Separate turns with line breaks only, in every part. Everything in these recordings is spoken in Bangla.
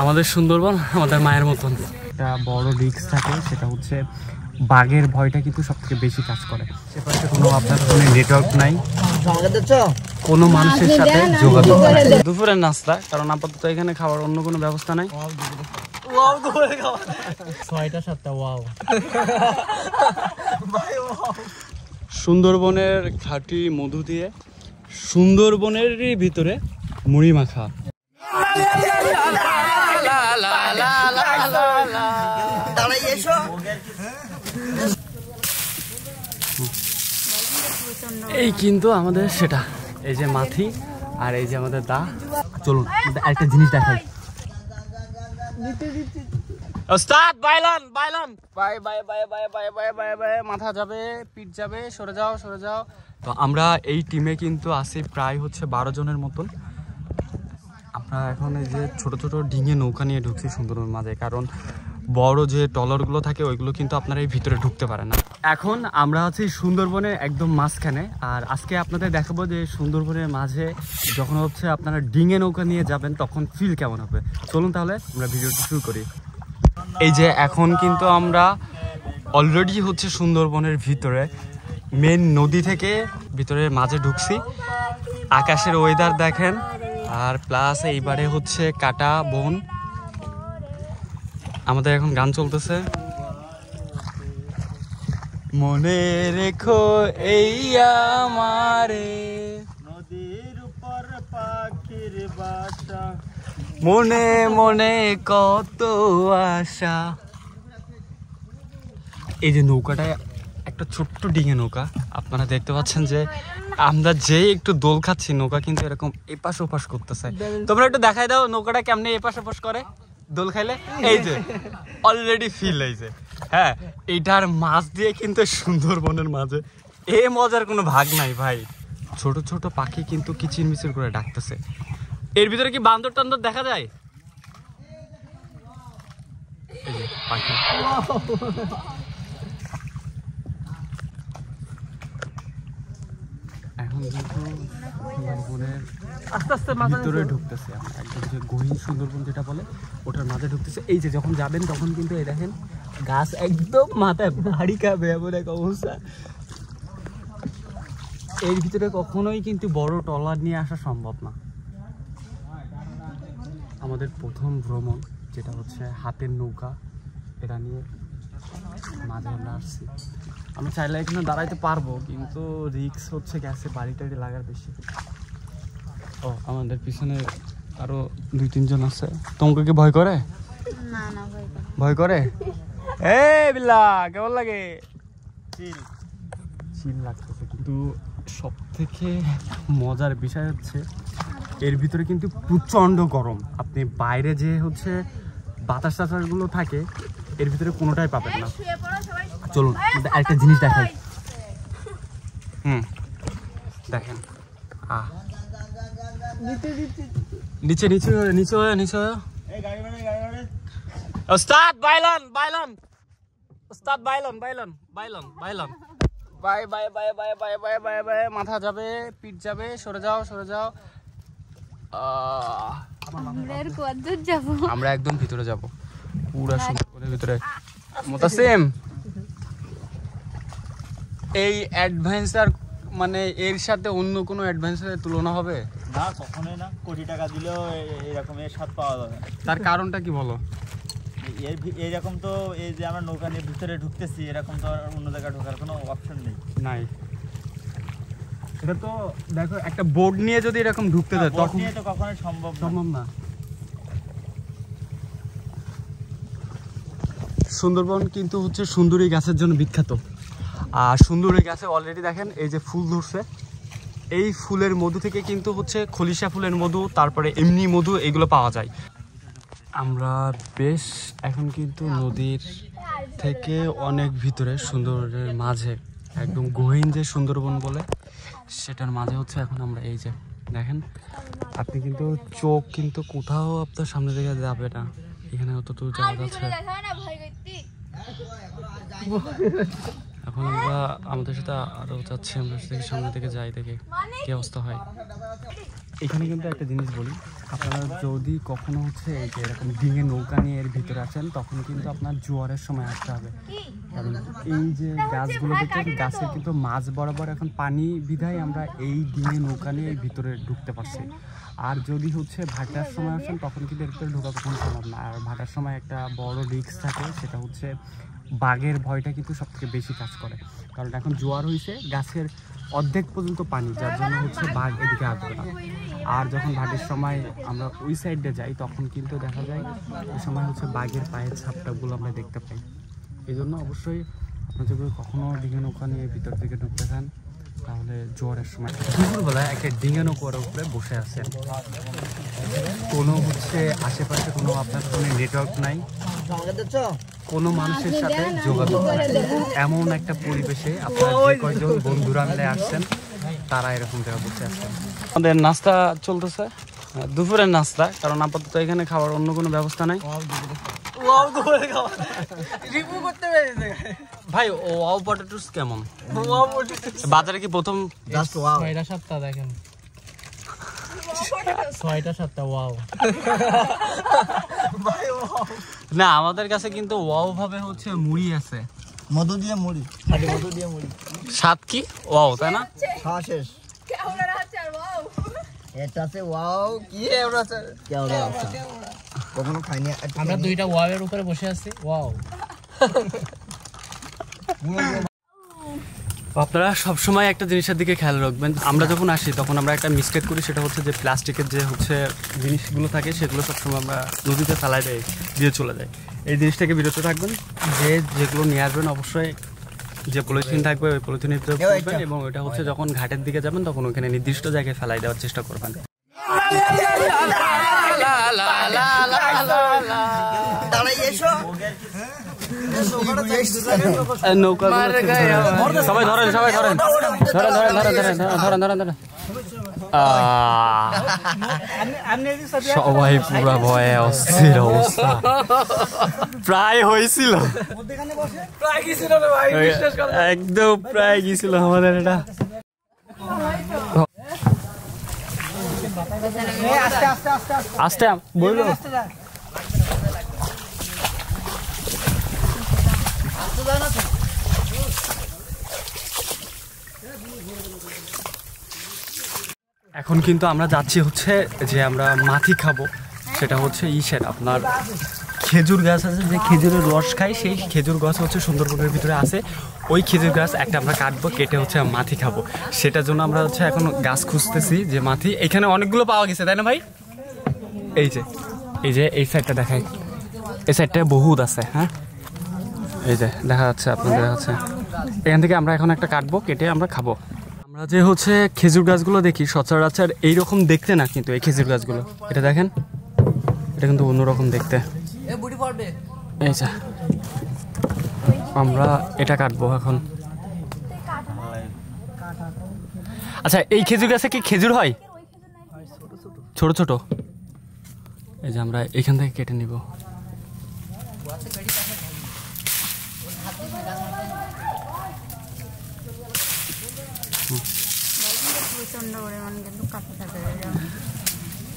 আমাদের সুন্দরবন আমাদের মায়ের মতন। একটা বড় রিস্ক থাকে, সেটা হচ্ছে বাঘের ভয়টা কিন্তু সবথেকে বেশি কাজ করে। সেপাশে কোনো আপনার ফোনে নেটওয়ার্ক নাই, কোনো মানুষের সাথে যোগাযোগ নাই। দুপুরের নাস্তা, কারণ আপাতত এখানে খাওয়ার অন্য কোনো ব্যবস্থা নাই। সুন্দরবনের খাঁটি মধু দিয়ে সুন্দরবনের ভিতরে মুড়ি মাখা। এই কিন্তু আমাদের সেটা, এই যে মাথি আর এই যে আমাদের দা। চলুন একটা জিনিস দেখাই। ওস্তাদ বাইলন বাইলন, বাই বাই বাই বাই বাই বাই বাই বাই, মাথা যাবে, পিঠ যাবে, সরে যাও সরে যাও। তো আমরা এই টিমে কিন্তু আছি প্রায় হচ্ছে 12 জনের মতন। আমরা এখন এই যে ছোট ছোট ডিঙে নৌকা নিয়ে ঢুকছি সুন্দরবনের মাঝে, কারণ বড় যে ট্রলারগুলো থাকে ওইগুলো কিন্তু আপনারা এই ভিতরে ঢুকতে পারে না। এখন আমরা আছি সুন্দরবনের একদম মাঝখানে, আর আজকে আপনাদের দেখাবো যে সুন্দরবনের মাঝে যখন হচ্ছে আপনারা ডিঙে নৌকা নিয়ে যাবেন তখন ফিল কেমন হবে। চলুন তাহলে আমরা ভিডিওটি শুরু করি। এই যে এখন কিন্তু আমরা অলরেডি হচ্ছে সুন্দরবনের ভিতরে মেন নদী থেকে ভিতরের মাঝে ঢুকছি। আকাশের ওয়েদার দেখেন, আর প্লাস এইবারে হচ্ছে কাটা বন। আমাদের এখন গান চলতেছে, মনে রেখো এই আমারে নদীর উপর পাখির বাসা, মনে মনে কত আশা। এই যে নৌকাটা একটা ছোট্ট ডিঙে নৌকা, আপনারা দেখতে পাচ্ছেন যে আমরা যে একটু দোল খাচ্ছি নৌকা কিন্তু এরকম এপাশ ওপাশ করতেছে। তোমরা একটু দেখাই দাও নৌকাটা কেমনে এপাশ ওপাশ করে দোল খাইলে। এই যে অলরেডি ফিল হয়েছে। হ্যাঁ, এইটার মাছ দিয়ে কিন্তু সুন্দরবনের মাঝে এ মজার কোনো ভাগ নাই ভাই। ছোট ছোট পাখি কিন্তু কিচিরমিচির করে ডাকতেছে। এর ভিতরে কি বান্দর টান্দর দেখা যায়? এই যে পাখি। এখন কিন্তু সুন্দরবনের আস্তে আস্তে ভিতরে ঢুকতেছে, একদম যে গহীন সুন্দরবন যেটা বলে ওটার মাঝে ঢুকতেছে। এই যে যখন যাবেন তখন কিন্তু এই দেখেন গাছ একদম মাথায় ভারী খাবে এমন এক অবস্থা। এর ভিতরে কখনোই কিন্তু বড় ট্রলার নিয়ে আসা সম্ভব না। আমাদের প্রথম ভ্রমণ যেটা হচ্ছে হাতের নৌকা, এটা নিয়ে মাঝে আমরা আসছি। আমি চাইলে এখানে দাঁড়াইতে পারবো, কিন্তু রিক্স হচ্ছে গ্যাসে বাড়ি টাড়ি লাগার বেশি। ও আমাদের পিছনে আরো 2-3 জন আছে। তোমাকে কি ভয় করে?
না না
ভয় করে। এই বিল্লা কেমন লাগে? চিল লাগতেছে। কিন্তু সব থেকে মজার বিষয় হচ্ছে এর ভিতরে কিন্তু প্রচন্ড গরম। আপনি বাইরে যে হচ্ছে বাতাস টাতাসগুলো থাকে এর ভিতরে কোনোটাই পাবেন না। চলুন একটা জিনিস দেখাই। দেখেন নিচে নিচে নিচে নিচে। ওস্তাদ বাইলন বাইলন, ওস্তাদ বাইলন বাইলন বাইলন বাইলন, বাই বাই বাই বাই বাই বাই বাই বাই, মাথা যাবে, পিঠ যাবে, সরে যাও সরে যাও। আমরা একদম ভিতরে যাব, পুরো সুন্দরবনের ভিতরে। মোতাসিম, এই অ্যাডভেঞ্চার মানে এর সাথে অন্য কোনো অ্যাডভেঞ্চারের তুলনা হবে
না? কখনোই না। কোটি টাকা দিলেও এরকম এর স্বাদ পাওয়া যাবে।
তার কারণটা কি বলো?
এইরকম তো এই যে আমরা নৌকা নিয়ে ভিতরে ঢুকতেছি, এরকম তো অন্য জায়গায় ঢোকার কোনো অপশন নেই।
নাই, এটা তো দেখো একটা বোর্ড নিয়ে যদি এরকম ঢুকতে দেয় তখন
নিয়ে তো কখনোই সম্ভব
না। সুন্দরবন কিন্তু হচ্ছে সুন্দরী গাছের জন্য বিখ্যাত। আর সুন্দরী গাছে অলরেডি দেখেন এই যে ফুল ধরছে। এই ফুলের মধু থেকে কিন্তু হচ্ছে খলিশা ফুলের মধু, তারপরে এমনি মধু, এগুলো পাওয়া যায়। আমরা বেশ এখন কিন্তু নদীর থেকে অনেক ভিতরে সুন্দরবনের মাঝে, একদম গহীন যে সুন্দরবন বলে সেটার মাঝে হচ্ছে এখন আমরা। এই যে দেখেন, আপনি কিন্তু চোখ কিন্তু কোথাও আপনার সামনে থেকে যাবে না, এখানে অতটুকু যাওয়া যাচ্ছে। এখন আমরা আমাদের সাথে আরও যাচ্ছি, আমরা সামনে থেকে যাই, দেখে কি অবস্থা হয়। এখানে কিন্তু একটা জিনিস বলি, আপনারা যদি কখনো হচ্ছে এই যে এরকম ডিঙে নৌকা নিয়ে এর ভিতরে আসেন তখন কিন্তু আপনার জোয়ারের সময় আসতে হবে, কারণ এই যে গাছগুলো দেখছেন গাছের কিন্তু মাঝ বরাবর এখন পানি বিধায় আমরা এই ডিঙে নৌকা নিয়ে এই ভিতরে ঢুকতে পারছি। আর যদি হচ্ছে ভাটার সময় আসেন তখন কিন্তু এর ভিতরে ঢোকা কখনো সম্ভব না। আর ভাটার সময় একটা বড় রিস্ক থাকে, সেটা হচ্ছে বাঘের ভয়টা কিন্তু সব থেকে বেশি কাজ করে, কারণ এখন জোয়ার হয়েছে গাছের অর্ধেক পর্যন্ত পানি, যার জন্য হচ্ছে বাঘ এদিকে আসবে না। আর যখন ভাটের সময় আমরা ওই সাইডে যাই তখন কিন্তু দেখা যায় ওই সময় হচ্ছে বাঘের পায়ের ছাপটাগুলো আমরা দেখতে পাই। এই জন্য অবশ্যই আপনি যদি কখনো ডিঙে নৌকা নিয়ে ভিতর দিকে ঢুকতে চান তাহলে জোয়ারের সময় দুপুরবেলায় একটা ডিঙে নৌকার উপরে বসে আছেন, কোনো হচ্ছে আশেপাশে কোনো আপনার কোনো নেটওয়ার্ক নাই, কোনো মানুষের সাথে যোগাযোগ নাই, এমন একটা পরিবেশে আপনার যে কয়জন বন্ধুরা মিলে আসছেন তারা এরকম জায়গা বসে আসছেন। আমাদের নাস্তা চলতেছে, দুপুরের নাস্তা, কারণ আপাতত এখানে খাওয়ার অন্য কোনো ব্যবস্থা নাই। ভাই ওয়াও পটেটোস কেমন বাজারে কি প্রথম? দেখেন 6টা-7টা ওয়াও। না আমাদের কাছে কিন্তু ওয়াও ভাবে হচ্ছে মুড়ি আছে,
মধু দিয়ে মুড়ি, খালি মধু দিয়ে মুড়ি।
স্বাদ কি ওয়াও, তাই না?
খাওয়া শেষ। এটা আছে ওয়াও, কি এটা আছে কেওড়া আছে, কখনো খাইনি।
আমরা দুইটা ওয়াও এর উপরে বসে আছি। ওয়াও।
আপনারা সবসময় একটা জিনিসের দিকে খেয়াল রাখবেন, আমরা যখন আসি তখন আমরা একটা মিস্টেক করি, সেটা হচ্ছে যে প্লাস্টিকের যে হচ্ছে জিনিসগুলো থাকে সেগুলো সবসময় আমরা নদীতে ফেলাই দিয়ে চলে যাই। এই জিনিস থেকে বিরত থাকবেন, যেগুলো নিয়ে আসবেন অবশ্যই যে পলিথিন থাকবে ওই পলিথিনের ভিতরে ফেলবেন, এবং ওইটা হচ্ছে যখন ঘাটের দিকে যাবেন তখন ওখানে নির্দিষ্ট জায়গায় ফেলাই দেওয়ার চেষ্টা করবেন। সবাই ধরেন সবাই ধরেন ধরেন ধরেন ধরেন ধরেন ধরেন ধরেন। সবাই পুরা ভয়ে অস্থির অবস্থা, প্রায় হয়েছিল, একদম প্রায় গেছিল আমাদের এটা। আস্তে বললো এখন কিন্তু আমরা যাচ্ছি হচ্ছে যে আমরা মাথি খাবো, সেটা হচ্ছে ইসের আপনার খেজুর গাছ আছে, যে খেজুরের রস খাই, সেই খেজুর গাছ হচ্ছে সুন্দরবনের ভিতরে আছে, ওই খেজুর গাছ একটা আমরা কাটবো, কেটে হচ্ছে মাথি খাবো। সেটার জন্য আমরা হচ্ছে এখন গাছ খুঁজতেছি যে মাথি, এখানে অনেকগুলো পাওয়া গেছে তাই না ভাই? এই যে এই সাইডটা দেখাই, এই সাইডটা বহুত আছে। হ্যাঁ এই যে দেখা যাচ্ছে, আপনাদের দেখা যাচ্ছে, এখান থেকে আমরা এখন একটা কাটবো, কেটে আমরা খাবো। আমরা যে হচ্ছে খেজুর গাছগুলো দেখি সচরাচর এইরকম দেখতে না, কিন্তু এই খেজুর গাছগুলো এটা দেখেন, এটা কিন্তু অন্যরকম দেখতে। এই যে আমরা এটা কাটবো এখন। আচ্ছা এই খেজুর গাছে কি খেজুর হয়? ছোট ছোট। এই যে আমরা এখান থেকে কেটে নিব।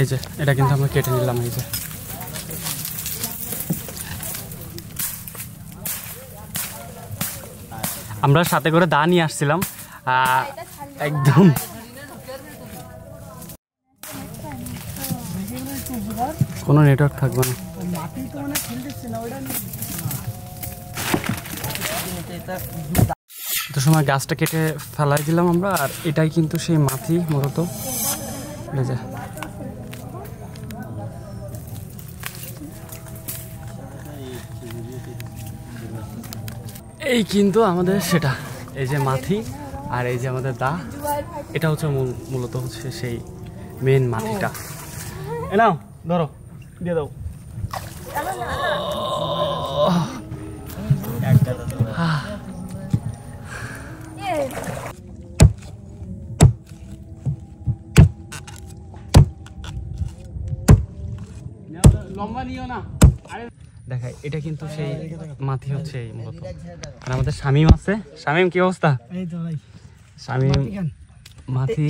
এই যে এটা কিন্তু আমরা কেটে নিলাম। এই যে আমরা সাথে করে দা নিয়ে আসছিলাম, একদম কোনো নেটওয়ার্ক থাকবে না। তো সময় গাছটা কেটে ফেলাই দিলাম আমরা, আর এটাই কিন্তু সেই মাথি মূলত। এই কিন্তু আমাদের সেটা, এই যে মাথি আর এই যে আমাদের দা, এটা হচ্ছে মূলত হচ্ছে সেই মেন মাথিটা। এ নাও ধরো, দিয়ে দাও। লম্বা নিও না। দেখাই এটা কিন্তু সেই মাথি হচ্ছে এই মূলত। আর আমাদের শামিম আছে। শামিম কি অবস্থা?
এই তো ভাই
শামিম মাথি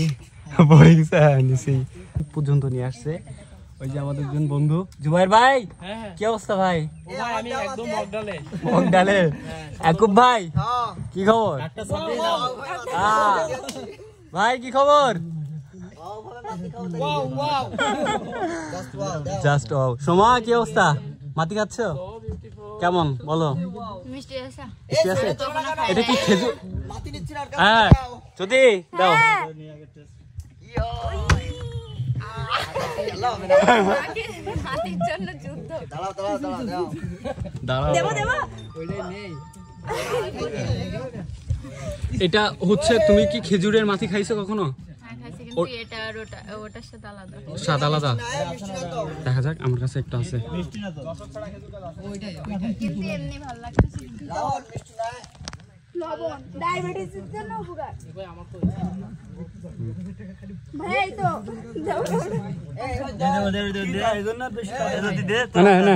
পড়ে গেছে নিচেই পর্যন্ত নিয়ে আসছে। ওই যে আমাদের দুজন বন্ধু জুবাইর ভাই,
হ্যাঁ
কি অবস্থা ভাই?
ও ভাই আমি একদম মগডালে
মগ ডালে। একুব ভাই কি খবর?
একটা সাথে দাও
ভাই কি খবর?
Wow wow
just wow. Soma কি অবস্থা? মাটি খাচ্ছ? কেমন বলো?
মিষ্টি আছে
মিষ্টি আছে? এটা কি খেজুর? হ্যাঁ যদি দাও।
হাতির জন্য যুদ্ধ
দাঁড়াও।
দেবো দেবো
এটা হচ্ছে, তুমি কি খেজুরের মাটি খাইছো কখনো?
হ্যাঁ খাইছি, কিন্তু এটা আর ওটার সাথে আলাদা।
স্বাদ আলাদা। দেখা যাক, আমার কাছে একটা আছে।
মিষ্টি না তো
কিন্তু এমনি ভালো লাগতেছে। লবণ ডায়াবেটিসের জন্য উপকার। ভাই তো
না না না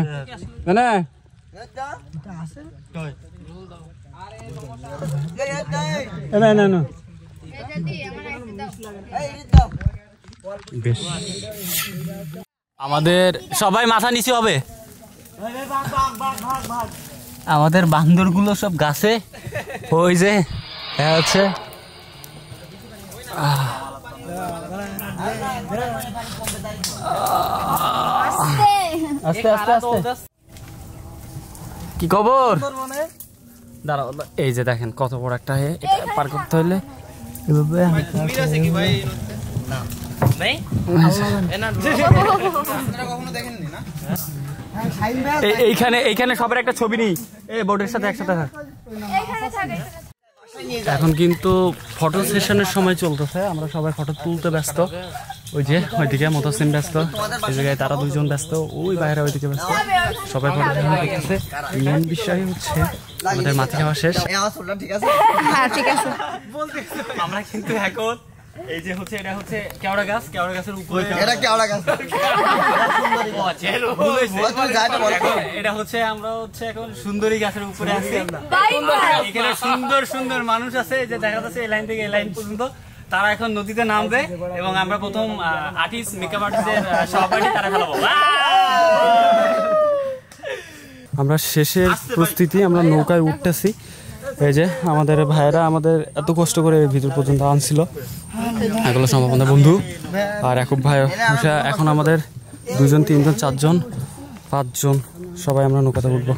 না না না না
এটা দিয়ে আমার একটা দাও।
বেশ, আমাদের সবাই মাথা নিচু হবে। আমাদের বান্দরগুলো সব গাছে, ওই যে হচ্ছে আস্তে আস্তে আস্তে। কি খবর? দাঁড়াও, এই যে দেখেন কত বড় একটা এটা পার করতে হলে এইখানে এইখানে সবার একটা ছবি নেই, এই বোর্ডের সাথে একসাথে থাক।
এখানে থাকে।
এখন কিন্তু ফটো সেশনের সময় চলতেছে, আমরা সবাই ফটো তুলতে ব্যস্ত। ওই যে ওইদিকে মতাসিন ব্যস্ত, এই জায়গায় তারা দুইজন ব্যস্ত, ওই বাইরে ওইদিকে ব্যস্ত, সবাই ফটো সেশন দেখতেছে। মেন বিষয় হচ্ছে আমাদের মাটি খাওয়া শেষ।
হ্যাঁ ঠিক আছে।
আমরা কিন্তু এখন এই যে হচ্ছে, এটা হচ্ছে কেওড়া গাছ, কেওড়া গাছের উপরে এটা হচ্ছে, আমরা হচ্ছে এখন সুন্দরী গাছের উপরে আছি। এখানে সুন্দর সুন্দর মানুষ আছে, যে দেখা যাচ্ছে এই লাইন থেকে এই লাইন পর্যন্ত। তারা এখন নদীতে নামবে এবং আমরা প্রথম আর্টিস্ট, মেকআপ আর্টিস্টের সহপাঠী তারা খেলাবো। আমরা শেষের প্রস্তুতি, আমরা নৌকায় উঠতেছি। এই যে আমাদের ভাইয়েরা আমাদের এত কষ্ট করে ভিতর পর্যন্ত আনছিল, এগুলো সব আমাদের বন্ধু। আর একুব ভাই, এখন আমাদের 2 জন 3 জন 4 জন 5 জন সবাই আমরা নৌকাতে উঠবো।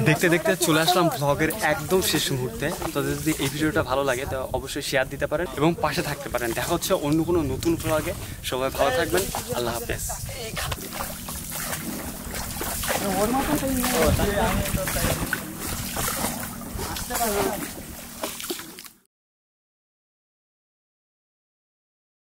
দেখতে দেখতে চলে আসলাম ব্লগের একদম শেষ মুহূর্তে। আপনাদের যদি এই ভিডিওটা ভালো লাগে তো অবশ্যই শেয়ার দিতে পারেন এবং পাশে থাকতে পারেন। দেখা হচ্ছে অন্য কোনো নতুন ব্লগে। সবাই ভালো থাকবেন, আল্লাহ হাফেজ।